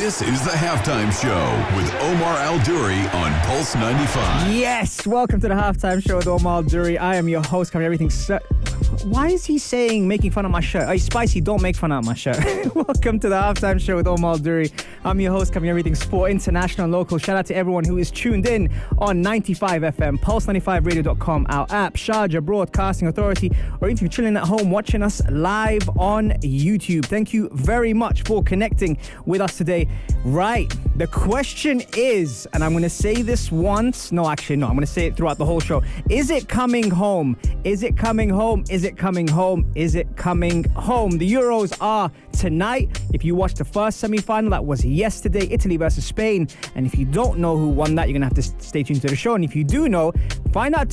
This is the Halftime Show with Omar Al-Duri on Pulse 95. Yes, welcome to the Halftime Show with Omar Al-Duri. I am your host, covering everything. Why is he saying making fun of my shirt? Hey, Spicy, don't make fun of my shirt. Welcome to the Halftime Show with Omar Al-Duri. I'm your host, covering everything sport, international, local. Shout out to everyone who is tuned in on 95 FM, pulse95radio.com, our app, Sharjah Broadcasting Authority, or if you're chilling at home watching us live on YouTube. Thank you very much for connecting with us today. Right, the question is, and I'm going to say this once, no, actually, no, I'm going to say it throughout the whole show. Is it coming home? Is it coming home? Is it coming home? Is it coming home? The Euros are tonight. If you watched the first semi-final, that was yesterday, Italy versus Spain. And if you don't know who won that, you're going to have to stay tuned to the show. And if you do know, find out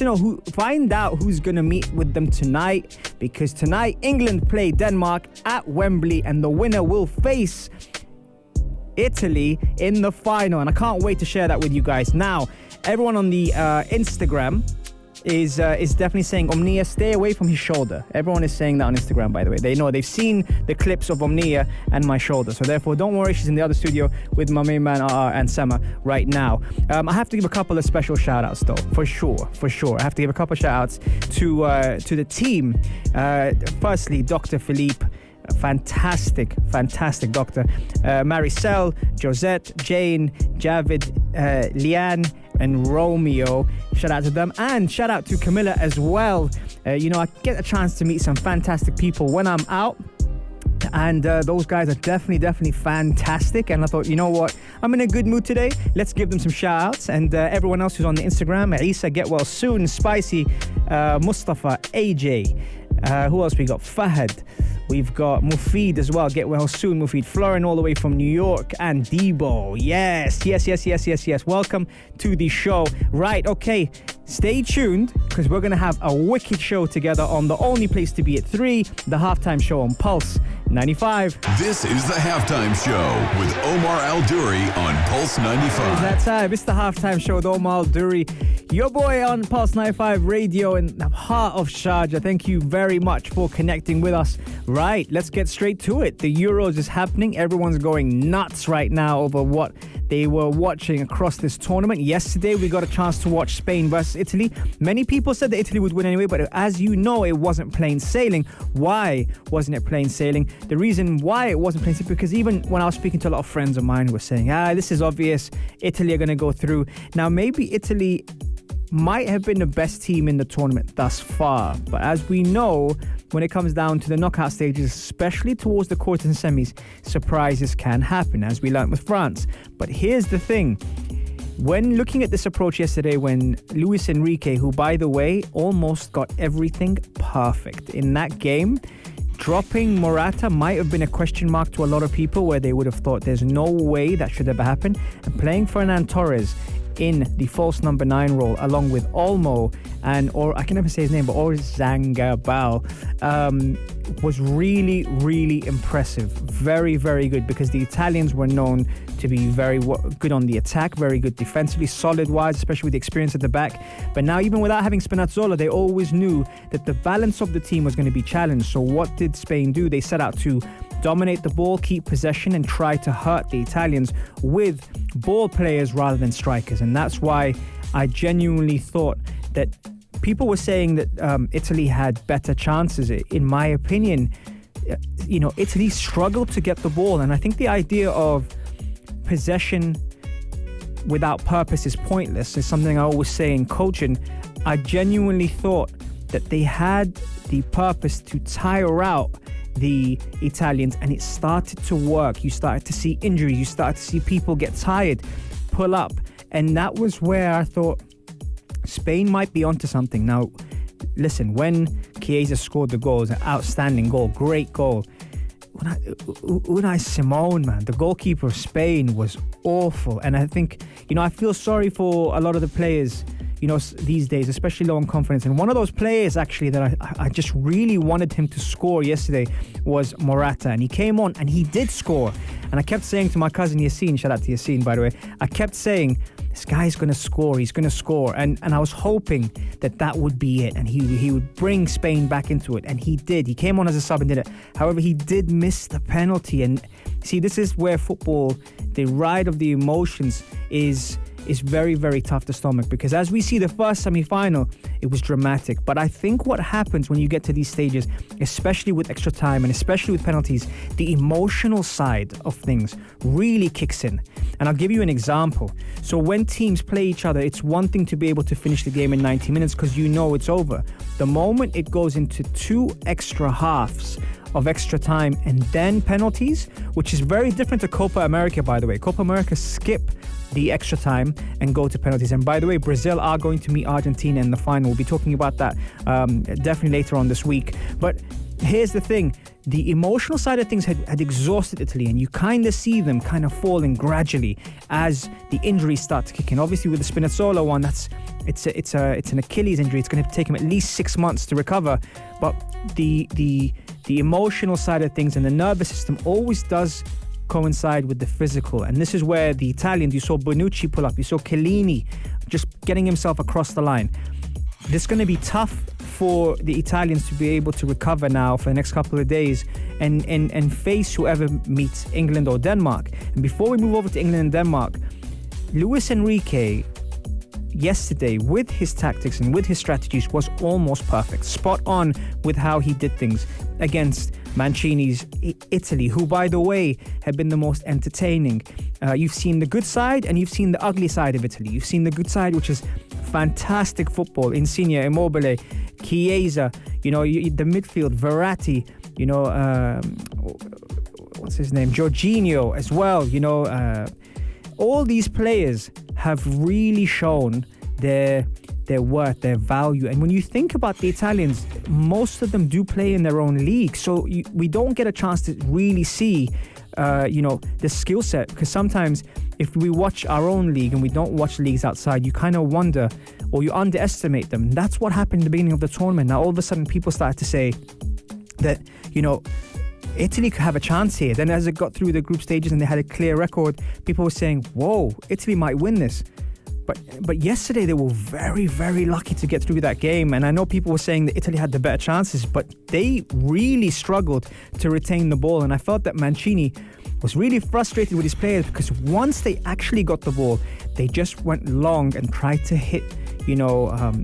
who's going to meet with them tonight. Because tonight, England play Denmark at Wembley, and the winner will face Italy in the final. And I can't wait to share that with you guys. Now, everyone on the Instagram is definitely saying, Omnia, stay away from his shoulder. Everyone is saying that on Instagram, by the way. They know, they've seen the clips of Omnia and my shoulder. So therefore, don't worry, she's in the other studio with my main man and Sema right now. I have to give a couple of special shout outs though, for sure. I have to give a couple of shout outs to the team. Firstly, Dr. Philippe. Fantastic doctor. Maricel, Josette, Jane, Javid, Leanne, and Romeo. Shout out to them, and shout out to Camilla as well. I get a chance to meet some fantastic people when I'm out, and those guys are definitely fantastic. And I thought, you know what, I'm in a good mood today, let's give them some shout outs. And everyone else who's on the Instagram, Isa, get well soon, Spicy, Mustafa, AJ, who else we got? Fahad. We've got Mufid as well. Get well soon, Mufid. Florin all the way from New York. And Debo. Yes. Welcome to the show. Right, okay. Stay tuned, because we're going to have a wicked show together on the only place to be at 3, the Halftime Show on Pulse 95. This is the Halftime Show with Omar Al-Duri on Pulse 95. That's time. It's the Halftime Show with Omar Al-Duri. Your boy on Pulse 95 Radio in the heart of Sharjah. Thank you very much for connecting with us. Right, let's get straight to it. The Euros is happening. Everyone's going nuts right now over what they were watching across this tournament. Yesterday, we got a chance to watch Spain versus Italy. Many people said that Italy would win anyway, but as you know, it wasn't plain sailing. Why wasn't it plain sailing? The reason why it wasn't plain sailing, because even when I was speaking to a lot of friends of mine who were saying, this is obvious, Italy are going to go through. Now, maybe Italy might have been the best team in the tournament thus far, but as we know, when it comes down to the knockout stages, especially towards the quarters and semis, surprises can happen, as we learned with France. But here's the thing. When looking at this approach yesterday, when Luis Enrique, who, by the way, almost got everything perfect in that game, dropping Morata might have been a question mark to a lot of people, where they would have thought there's no way that should ever happen. And playing Fernan Torres in the false number 9 role, along with Olmo or I can never say his name, but Orzangabal, was really impressive. Very good, because the Italians were known to be very good on the attack, very good defensively, solid-wise, especially with the experience at the back. But now, even without having Spinazzola, they always knew that the balance of the team was going to be challenged. So what did Spain do? They set out to dominate the ball, keep possession, and try to hurt the Italians with ball players rather than strikers. And that's why I genuinely thought that people were saying that Italy had better chances. In my opinion, Italy struggled to get the ball. And I think the idea of possession without purpose is pointless. It's something I always say in coaching. I genuinely thought that they had the purpose to tire out the Italians, and it started to work. You started to see injuries, you started to see people get tired, pull up, and that was where I thought Spain might be onto something. Now, listen, when Chiesa scored the goal, it was an outstanding goal, great goal. Unai Simon, man, the goalkeeper of Spain, was awful. And I think, I feel sorry for a lot of the players, these days, especially low on confidence. And one of those players actually that I just really wanted him to score yesterday was Morata. And he came on and he did score. And I kept saying to my cousin Yassine, shout out to Yassine, by the way, I kept saying, this guy's going to score, he's going to score. And I was hoping that would be it. And he would bring Spain back into it. And he did. He came on as a sub and did it. However, he did miss the penalty. And see, this is where football, the ride of the emotions is very, very tough to stomach, because as we see the first semi-final, it was dramatic. But I think what happens when you get to these stages, especially with extra time and especially with penalties, the emotional side of things really kicks in. And I'll give you an example. So when teams play each other, it's one thing to be able to finish the game in 90 minutes because you know it's over. The moment it goes into 2 extra halves of extra time and then penalties, which is very different to Copa America, by the way. Copa America skip the extra time and go to penalties. And by the way, Brazil are going to meet Argentina in the final. We'll be talking about that definitely later on this week. But here's the thing. The emotional side of things had exhausted Italy, and you kind of see them kind of falling gradually as the injuries start to kick in. Obviously, with the Spinazzola one, it's an Achilles injury. It's going to take him at least 6 months to recover. But the emotional side of things and the nervous system always does coincide with the physical. And this is where the Italians, you saw Bonucci pull up, you saw Chiellini just getting himself across the line. This is going to be tough for the Italians to be able to recover now for the next couple of days and face whoever meets England or Denmark. And before we move over to England and Denmark, Luis Enrique yesterday, with his tactics and with his strategies, was almost perfect. Spot on with how he did things against Mancini's Italy, who, by the way, have been the most entertaining. You've seen the good side and you've seen the ugly side of Italy. You've seen the good side, which is fantastic football. Insigne, Immobile, Chiesa, the midfield, Verratti, what's his name? Jorginho as well, all these players have really shown their worth, their value. And when you think about the Italians, most of them do play in their own league. So we don't get a chance to really see, the skill set. Because sometimes if we watch our own league and we don't watch leagues outside, you kind of wonder or you underestimate them. That's what happened in the beginning of the tournament. Now, all of a sudden, people started to say that, Italy could have a chance here. Then as it got through the group stages and they had a clear record, people were saying, whoa, Italy might win this. But yesterday they were very, very lucky to get through that game. And I know people were saying that Italy had the better chances, but they really struggled to retain the ball. And I felt that Mancini was really frustrated with his players because once they actually got the ball, they just went long and tried to hit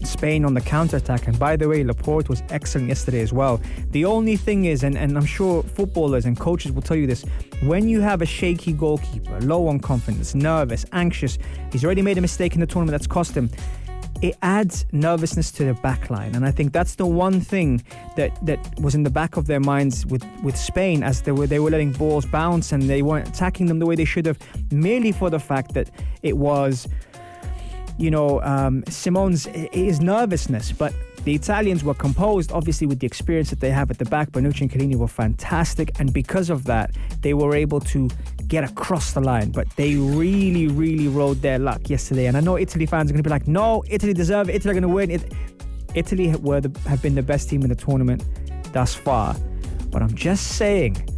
Spain on the counter-attack. And by the way, Laporte was excellent yesterday as well. The only thing is, and I'm sure footballers and coaches will tell you this, when you have a shaky goalkeeper, low on confidence, nervous, anxious, he's already made a mistake in the tournament that's cost him, it adds nervousness to the back line. And I think that's the one thing that was in the back of their minds with Spain, as they were letting balls bounce and they weren't attacking them the way they should have, merely for the fact that it was Simone's his nervousness. But the Italians were composed, obviously, with the experience that they have at the back. Bonucci and Chiellini were fantastic, and because of that, they were able to get across the line. But they really, really rode their luck yesterday. And I know Italy fans are going to be like, no, Italy deserve it. Italy are going to win. Italy have been the best team in the tournament thus far. But I'm just saying,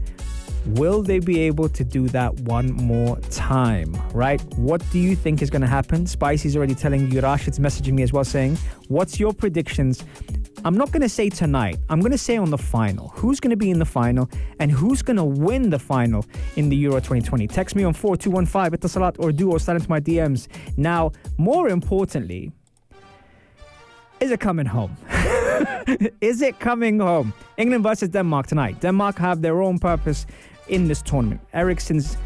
will they be able to do that one more time, right? What do you think is going to happen? Spicy's already telling you. Rashid's messaging me as well saying, what's your predictions? I'm not going to say tonight. I'm going to say on the final. Who's going to be in the final and who's going to win the final in the Euro 2020? Text me on 4215 Itasalat or do or slide into my DMs. Now, more importantly, is it coming home? Is it coming home? England versus Denmark tonight. Denmark have their own purpose in this tournament. Eriksen's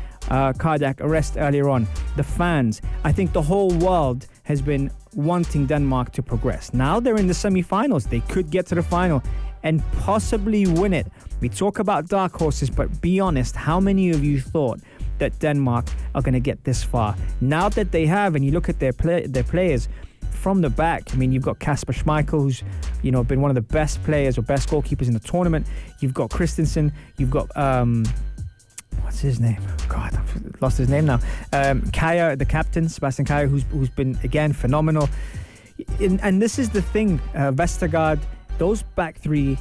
cardiac arrest earlier on. The fans, I think the whole world has been wanting Denmark to progress. Now they're in the semi-finals. They could get to the final and possibly win it. We talk about dark horses, but be honest, how many of you thought that Denmark are going to get this far? Now that they have, and you look at their players from the back, I mean, you've got Kasper Schmeichel, who's been one of the best players or best goalkeepers in the tournament. You've got Christensen. You've got what's his name? God, I've lost his name now. Kaya, the captain, Sebastian Kaya, who's been again phenomenal. And this is the thing, Vestergaard, those back three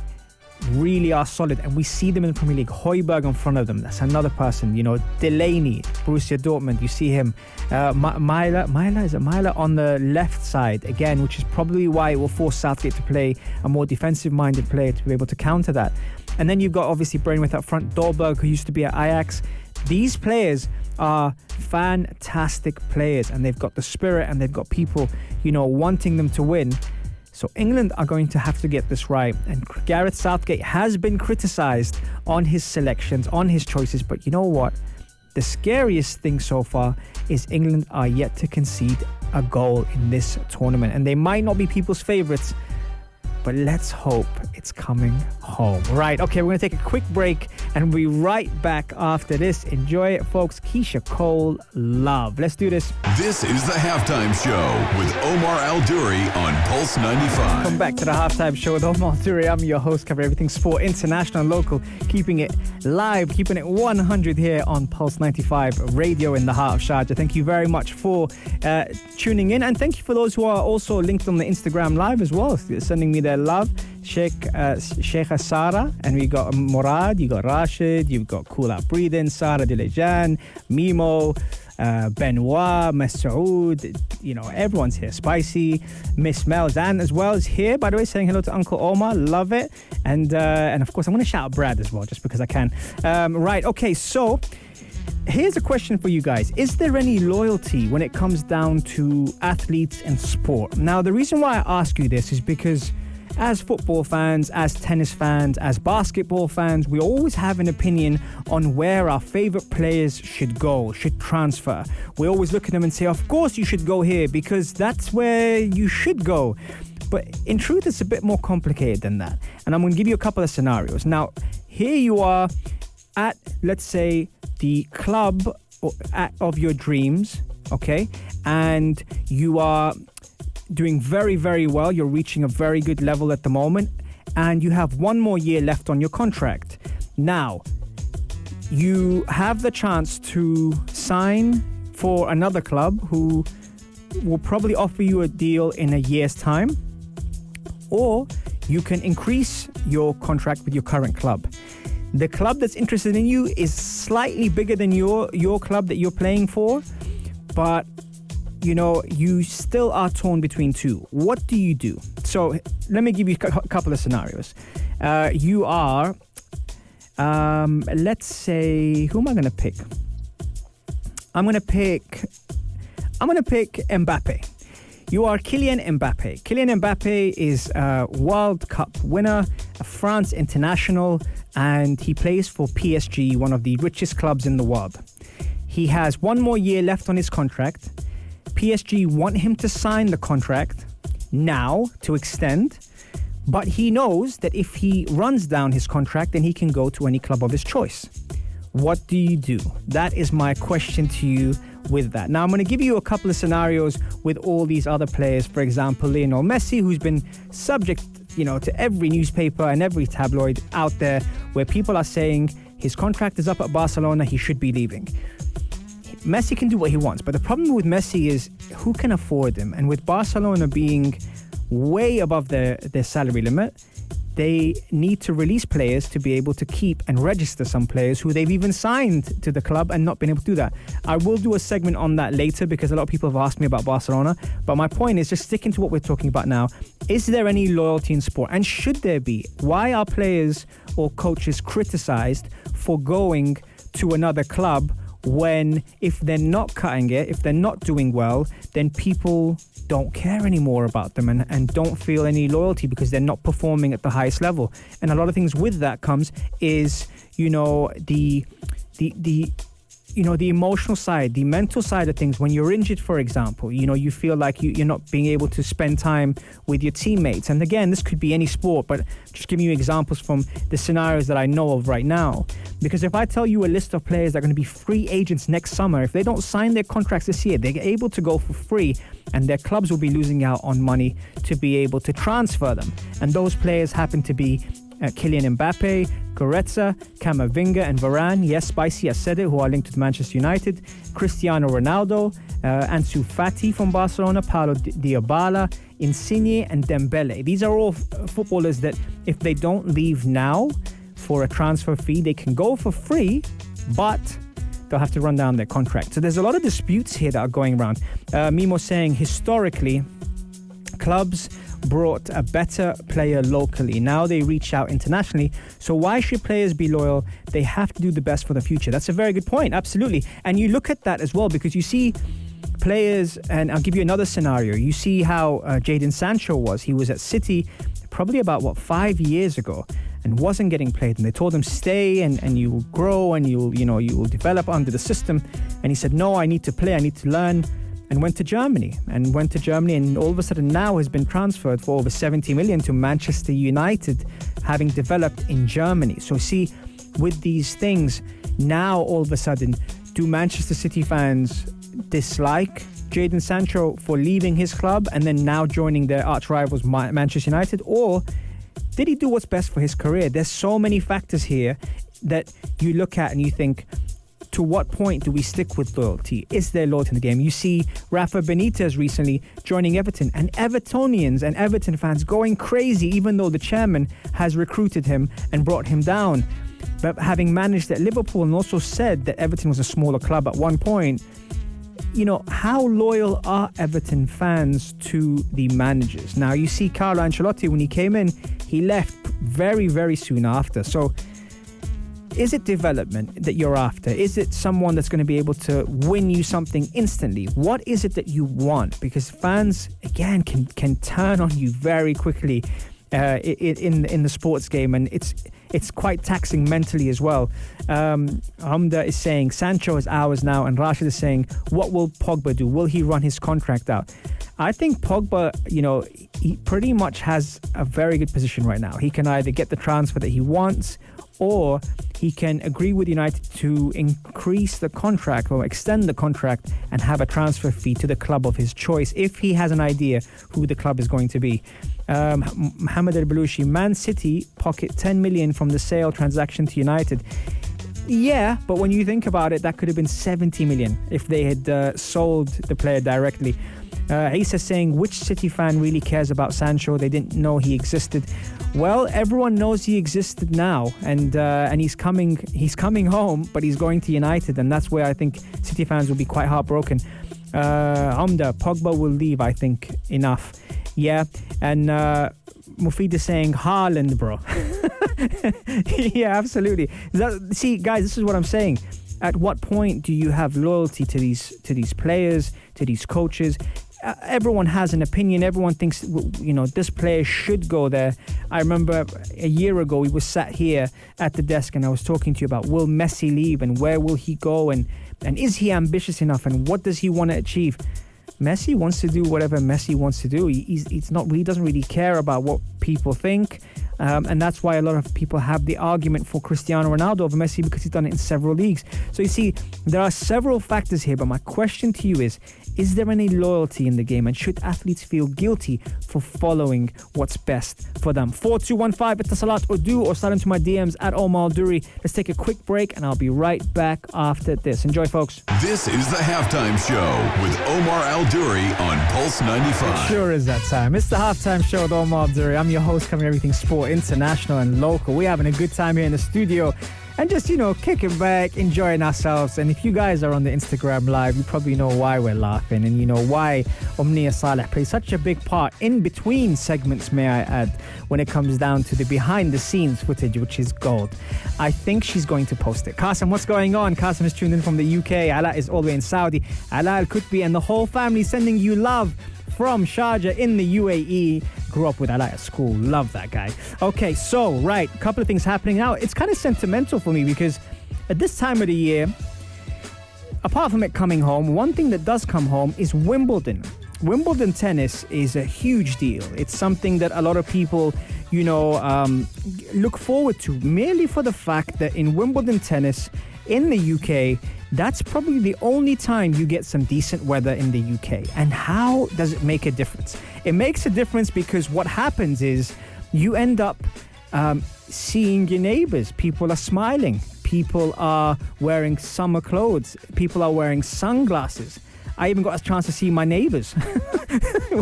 really are solid, and we see them in the Premier League. Højbjerg in front of them, that's another person. Delaney, Borussia Dortmund, you see him. Myler on the left side again, which is probably why it will force Southgate to play a more defensive-minded player to be able to counter that. And then you've got obviously Brainwaith up front, Dolberg, who used to be at Ajax. These players are fantastic players, and they've got the spirit, and they've got people, wanting them to win. So England are going to have to get this right. And Gareth Southgate has been criticised on his selections, on his choices. But you know what? The scariest thing so far is England are yet to concede a goal in this tournament. And they might not be people's favourites, but let's hope it's coming home. Right, okay, we're going to take a quick break and we'll be right back after this. Enjoy it, folks. Keisha Cole, Love. Let's do this. This is the Halftime Show with Omar Al-Duri on Pulse 95. Welcome back to the Halftime Show with Omar Al-Duri. I'm your host, covering everything sport, international and local, keeping it live, keeping it 100 here on Pulse 95 Radio in the heart of Sharjah. Thank you very much for tuning in, and thank you for those who are also linked on the Instagram Live as well, sending me their love. Sheikha Sara, and we got Murad, you got Rashid, you've got Cool Out Breathing, Sara Dilejan, Mimo, Benoit, Masoud, everyone's here. Spicy, Miss Mel, Dan as well is here, by the way, saying hello to Uncle Omar, love it. And of course I'm going to shout out Brad as well, just because I can. Right, okay, so here's a question for you guys. Is there any loyalty when it comes down to athletes and sport? Now, the reason why I ask you this is because as football fans, as tennis fans, as basketball fans, we always have an opinion on where our favorite players should go, should transfer. We always look at them and say, of course you should go here because that's where you should go. But in truth, it's a bit more complicated than that. And I'm going to give you a couple of scenarios. Now, here you are at, let's say, the club of your dreams, okay? And you are doing very, very well. You're reaching a very good level at the moment, and you have one more year left on your contract. Now, you have the chance to sign for another club who will probably offer you a deal in a year's time, or you can increase your contract with your current club. The club that's interested in you is slightly bigger than your club that you're playing for, but you still are torn between two. What do you do? So let me give you a couple of scenarios. You are, let's say, who am I going to pick? I'm going to pick Mbappe. You are Kylian Mbappe. Kylian Mbappe is a World Cup winner, a France international, and he plays for PSG, one of the richest clubs in the world. He has one more year left on his contract. PSG want him to sign the contract now to extend, but he knows that if he runs down his contract, then he can go to any club of his choice. What do you do? That is my question to you with that. Now, I'm going to give you a couple of scenarios with all these other players. For example, Lionel Messi, who's been subject, to every newspaper and every tabloid out there where people are saying his contract is up at Barcelona, he should be leaving. Messi can do what he wants, but the problem with Messi is who can afford him? And with Barcelona being way above their salary limit, they need to release players to be able to keep and register some players who they've even signed to the club and not been able to do that. I will do a segment on that later because a lot of people have asked me about Barcelona. But my point is just sticking to what we're talking about now. Is there any loyalty in sport? And should there be? Why are players or coaches criticized for going to another club when if they're not cutting it, if they're not doing well, then people don't care anymore about them and don't feel any loyalty because they're not performing at the highest level? And a lot of things with that comes is, the emotional side, the mental side of things. When you're injured, for example, you feel like you're not being able to spend time with your teammates. And again, this could be any sport, but just giving you examples from the scenarios that I know of right now. Because if I tell you a list of players that are going to be free agents next summer, if they don't sign their contracts this year, they're able to go for free, and their clubs will be losing out on money to be able to transfer them. And those players happen to be Kylian Mbappe, Goretzka, Camavinga and Varane. Yes, Spicy, I said it, who are linked with Manchester United. Cristiano Ronaldo, Ansu Fati from Barcelona, Paulo Dybala, Insigne and Dembele. These are all footballers that if they don't leave now for a transfer fee, they can go for free, but they'll have to run down their contract. So there's a lot of disputes here that are going around. Mimo saying historically, clubs brought a better player locally. Now they reach out internationally. So why should players be loyal? They have to do the best for the future. That's a very good point. Absolutely. And you look at that as well because you see players, and I'll give you another scenario. You see how Jadon Sancho was. He was at City probably about, 5 years ago and wasn't getting played. And they told him, stay and you will grow and you will develop under the system. And he said, no, I need to play. I need to learn. And went to Germany and all of a sudden now has been transferred for over 70 million to Manchester United, having developed in Germany. So see, with these things, now all of a sudden, do Manchester City fans dislike Jadon Sancho for leaving his club and then now joining their arch rivals Manchester United? Or did he do what's best for his career? There's so many factors here that you look at and you think, to what point do we stick with loyalty? Is there loyalty in the game? You see Rafa Benitez recently joining Everton, and Evertonians and Everton fans going crazy even though the chairman has recruited him and brought him down. But having managed at Liverpool and also said that Everton was a smaller club at one point, how loyal are Everton fans to the managers? Now, you see Carlo Ancelotti, when he came in, he left very, very soon after. So is it development that you're after? Is it someone that's going to be able to win you something instantly? What is it that you want? Because fans, again, can turn on you very quickly in the sports game, and it's quite taxing mentally as well. Hamda is saying Sancho is ours now, and Rashid is saying, what will Pogba do? Will he run his contract out? I think Pogba, he pretty much has a very good position right now. He can either get the transfer that he wants, or he can agree with United to increase the contract or extend the contract and have a transfer fee to the club of his choice if he has an idea who the club is going to be. Mohamed El-Beloushi, Man City pocket 10 million from the sale transaction to United. Yeah, but when you think about it, that could have been 70 million if they had sold the player directly. Isa saying, which City fan really cares about Sancho? They didn't know he existed. Well, everyone knows he existed now, and he's coming home, but he's going to United, and that's where I think City fans will be quite heartbroken. Hamda, Pogba will leave, I think. Enough. Yeah, and Mufid is saying Haaland, bro. Yeah, absolutely. See, guys, this is what I'm saying. At what point do you have loyalty to these players, to these coaches? Everyone has an opinion. Everyone thinks, this player should go there. I remember a year ago, we were sat here at the desk and I was talking to you about, will Messi leave and where will he go? And is he ambitious enough? And what does he want to achieve? Messi wants to do whatever Messi wants to do. He doesn't really care about what people think. And that's why a lot of people have the argument for Cristiano Ronaldo over Messi, because he's done it in several leagues. So you see, there are several factors here, but my question to you is there any loyalty in the game, and should athletes feel guilty for following what's best for them? 4215 Itasalat Urdu, or slide into my DMs at Omar Duri. Let's take a quick break and I'll be right back after this. Enjoy, folks. This is the Halftime Show with Omar Al Duri on Pulse 95. It sure is that time. It's the Halftime Show with Omar Duri. I'm your host, covering everything sport, international and local. We're having a good time here in the studio. And just, kicking back, enjoying ourselves. And if you guys are on the Instagram Live, you probably know why we're laughing and why Omnia Saleh plays such a big part in between segments, may I add, when it comes down to the behind-the-scenes footage, which is gold. I think she's going to post it. Qasim, what's going on? Qasim is tuned in from the UK. Ala is all the way in Saudi. Ala Al-Kutbi and the whole family sending you love from Sharjah in the UAE. Grew up with Ala at school. Love that guy. Okay, so, right, a couple of things happening now. It's kind of sentimental for me because at this time of the year, apart from it coming home, one thing that does come home is Wimbledon. Wimbledon tennis is a huge deal. It's something that a lot of people, look forward to, merely for the fact that in Wimbledon tennis in the UK, that's probably the only time you get some decent weather in the UK. And how does it make a difference? It makes a difference because what happens is you end up seeing your neighbors. People are smiling. People are wearing summer clothes. People are wearing sunglasses. I even got a chance to see my neighbors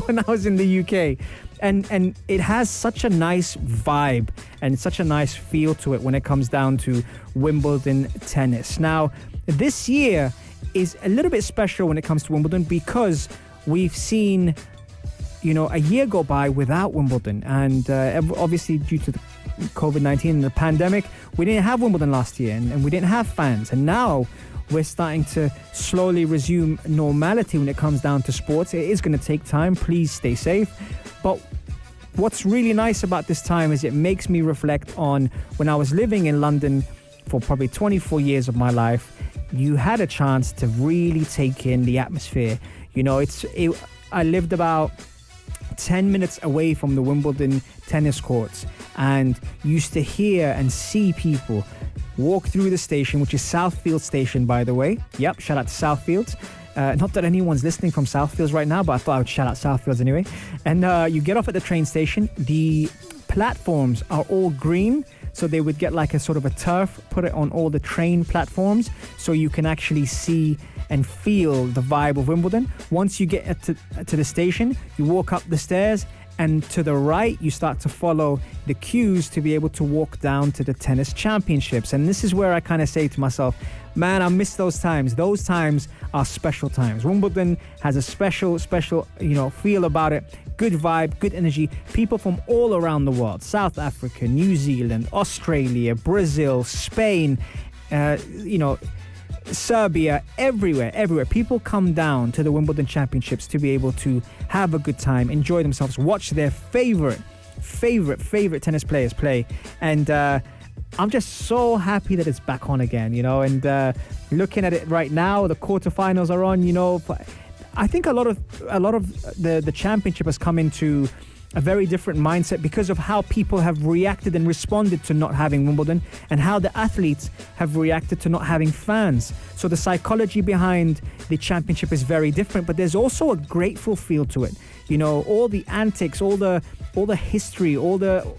when I was in the UK. And it has such a nice vibe and such a nice feel to it when it comes down to Wimbledon tennis. Now, this year is a little bit special when it comes to Wimbledon because we've seen, a year go by without Wimbledon. And obviously due to the COVID-19 and the pandemic, we didn't have Wimbledon last year and we didn't have fans. And now we're starting to slowly resume normality when it comes down to sports. It is going to take time. Please stay safe. But what's really nice about this time is it makes me reflect on when I was living in London for probably 24 years of my life. You had a chance to really take in the atmosphere. I lived about 10 minutes away from the Wimbledon tennis courts and used to hear and see people walk through the station, which is Southfield Station, by the way. Yep, shout out to Southfields. Not that anyone's listening from Southfields right now, but I thought I would shout out Southfields anyway. And you get off at the train station. The platforms are all green, so they would get like a sort of a turf, put it on all the train platforms, so you can actually see and feel the vibe of Wimbledon. Once you get to the station, you walk up the stairs, and to the right, you start to follow the queues to be able to walk down to the tennis championships. And this is where I kind of say to myself, man, I miss those times. Those times are special times. Wimbledon has a special, feel about it. Good vibe, good energy. People from all around the world, South Africa, New Zealand, Australia, Brazil, Spain, Serbia, everywhere. People come down to the Wimbledon Championships to be able to have a good time, enjoy themselves, watch their favorite tennis players play. And I'm just so happy that it's back on again, and looking at it right now, the quarterfinals are on, I think a lot of the championship has come into a very different mindset because of how people have reacted and responded to not having Wimbledon and how the athletes have reacted to not having fans. So the psychology behind the championship is very different, but there's also a grateful feel to it. All the antics, all the history, all the,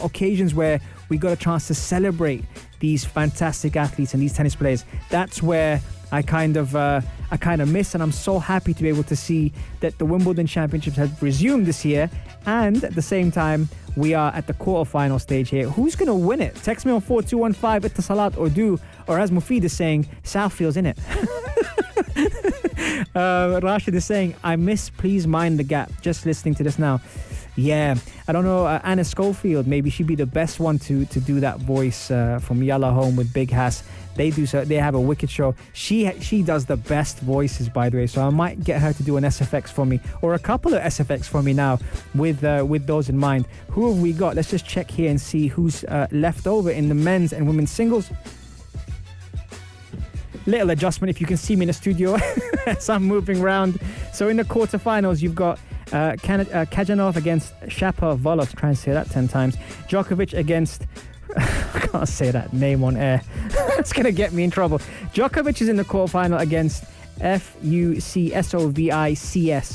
occasions where we got a chance to celebrate these fantastic athletes and these tennis players. That's where I kind of miss, and I'm so happy to be able to see that the Wimbledon Championships have resumed this year, and at the same time we are at the quarter-final stage here. Who's going to win it? Text me on 4215 Ittasalat or as Mufid is saying, Southfield's in it. Rashid is saying, I miss Please Mind the Gap. Just listening to this now. Yeah, I don't know, Anna Schofield, maybe she'd be the best one to do that voice from Yalla Home with Big Hass. They have a wicked show. She does the best voices, by the way, so I might get her to do an SFX for me, or a couple of SFX for me now with those in mind. Who have we got? Let's just check here and see who's left over in the men's and women's singles. Little adjustment if you can see me in the studio as I'm moving around. So in the quarterfinals, you've got Kajanov against Shapovalov. Try and say that 10 times. Djokovic against... I can't say that name on air. It's going to get me in trouble. Djokovic is in the quarterfinal against Fucsovics.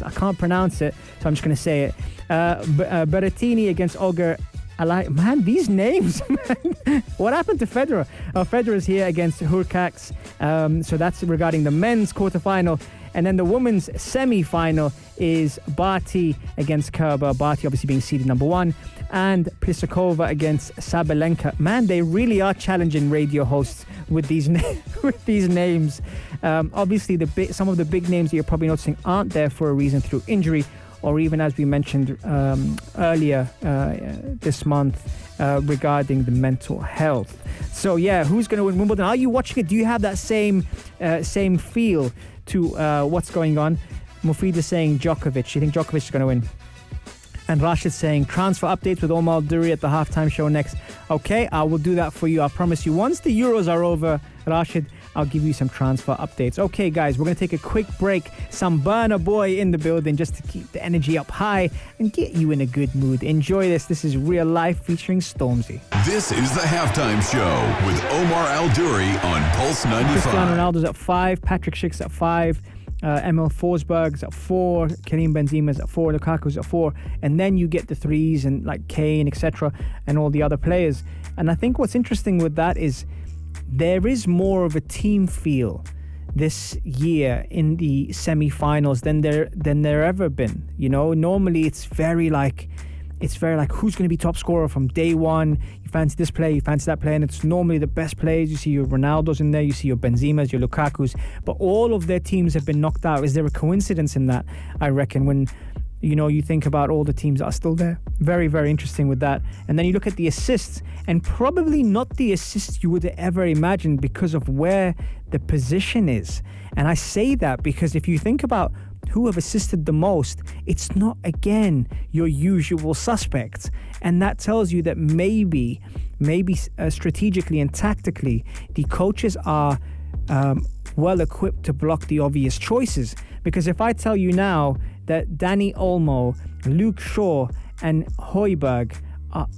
I can't pronounce it, so I'm just going to say it. Berrettini against Olga... Man, these names, man. What happened to Federer? Federer's here against Hurkacz. So that's regarding the men's quarterfinal. And then the women's semi-final is Barty against Kerber. Barty obviously being seeded number 1. And Pliskova against Sabalenka. Man, they really are challenging radio hosts with these names. Obviously, some of the big names that you're probably noticing aren't there for a reason, through injury, or even as we mentioned earlier this month regarding the mental health. So yeah, who's going to win Wimbledon? Are you watching it? Do you have that same feel to what's going on? Mufid is saying Djokovic. You think Djokovic is going to win? And Rashid saying transfer updates with Omar Duri at the halftime show next. Okay, I will do that for you. I promise you. Once the Euros are over, Rashid, I'll give you some transfer updates. Okay, guys, we're going to take a quick break. Some Burner Boy in the building just to keep the energy up high and get you in a good mood. Enjoy this. This is Real Life featuring Stormzy. This is the Halftime Show with Omar Al Duri on Pulse 95. Cristiano Ronaldo's at 5, Patrick Schick's at 5. Emil Forsberg's at 4, Karim Benzema's at 4, Lukaku's at 4, and then you get the threes and like Kane, etc., and all the other players. And I think what's interesting with that is there is more of a team feel this year in the semi-finals than there ever been. You know, normally it's very like who's going to be top scorer from day one. You fancy this player, you fancy that player, and it's normally the best players. You see your Ronaldos in there, you see your Benzemas, your Lukakus, but all of their teams have been knocked out. Is there a coincidence in that? I reckon when you think about all the teams that are still there. Very, very interesting with that. And then you look at the assists, and probably not the assists you would have ever imagined because of where the position is. And I say that because if you think about who have assisted the most, it's not, again, your usual suspects. And that tells you that maybe strategically and tactically, the coaches are well equipped to block the obvious choices. Because if I tell you now that Danny Olmo, Luke Shaw, and Højbjerg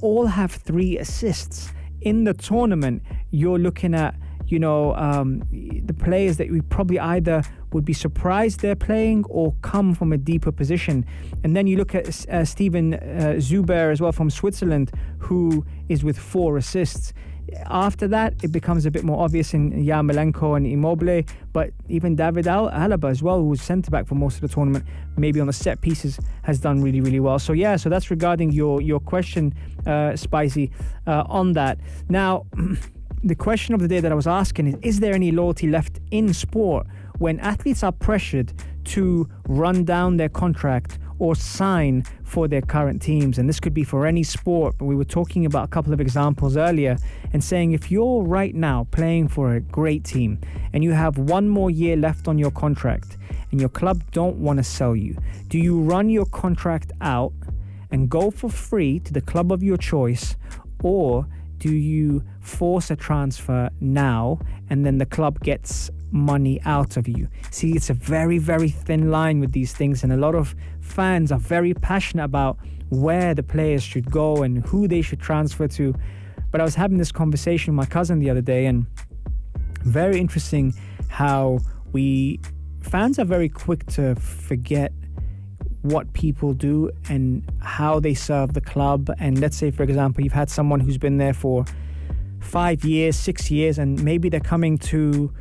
all have 3 assists in the tournament, you're looking at the players that we probably either would be surprised they're playing or come from a deeper position. And then you look at Steven Zuber as well from Switzerland, who is with 4 assists. After that, it becomes a bit more obvious in Yarmolenko and Immobile, but even David Alaba as well, who was centre-back for most of the tournament, maybe on the set pieces, has done really, really well. So that's regarding your question, Spicy, on that. Now, the question of the day that I was asking is there any loyalty left in sport when athletes are pressured to run down their contract or sign for their current teams? And this could be for any sport, but we were talking about a couple of examples earlier and saying if you're right now playing for a great team and you have 1 more year left on your contract and your club don't want to sell you, do you run your contract out and go for free to the club of your choice, or do you force a transfer now and then the club gets money out of you? See, it's a very, very thin line with these things, and a lot of fans are very passionate about where the players should go and who they should transfer to. But I was having this conversation with my cousin the other day, and very interesting how fans are very quick to forget what people do and how they serve the club. And let's say, for example, you've had someone who's been there for 5 years, 6 years, and maybe they're coming to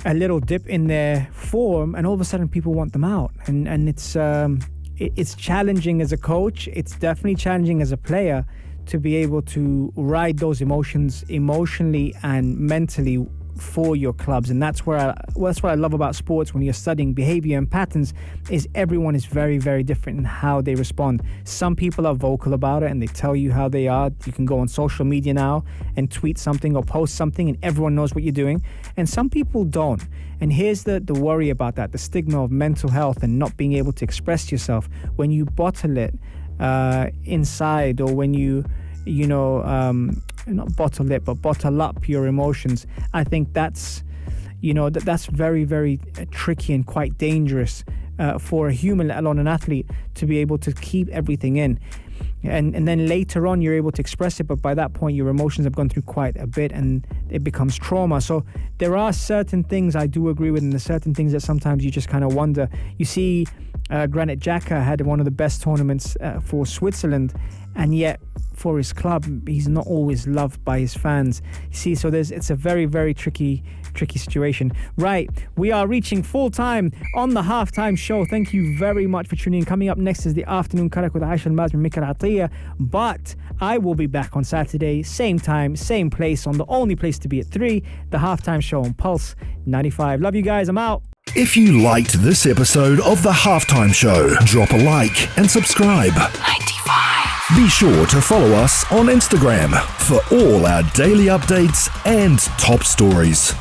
a little dip in their form, and all of a sudden people want them out. And it's challenging as a coach. It's definitely challenging as a player to be able to ride those emotions emotionally and mentally for your clubs. And that's what I love about sports when you're studying behavior and patterns, is everyone is very, very different in how they respond. Some people are vocal about it and they tell you how they are. You can go on social media now and tweet something or post something and everyone knows what you're doing. And some people don't. And here's the worry about that, the stigma of mental health and not being able to express yourself. When you bottle it inside, or when you not bottle it, but bottle up your emotions, I think that's very, very tricky and quite dangerous for a human, let alone an athlete, to be able to keep everything in. And then later on you're able to express it, but by that point your emotions have gone through quite a bit and it becomes trauma. So there are certain things I do agree with, and there's certain things that sometimes you just kind of wonder. You see Granit Xhaka had one of the best tournaments for Switzerland, and yet for his club he's not always loved by his fans. You see, so it's a very, very tricky situation. Right, we are reaching full time on the halftime show. Thank you very much for tuning in. Coming up next is the afternoon Karak with Aisha Al-Mazmi and Mikal Atiyah, but I will be back on Saturday, same time, same place, on the only place to be at 3, the halftime show on Pulse 95. Love you guys, I'm out. If you liked this episode of The Halftime Show, drop a like and subscribe. 95. Be sure to follow us on Instagram for all our daily updates and top stories.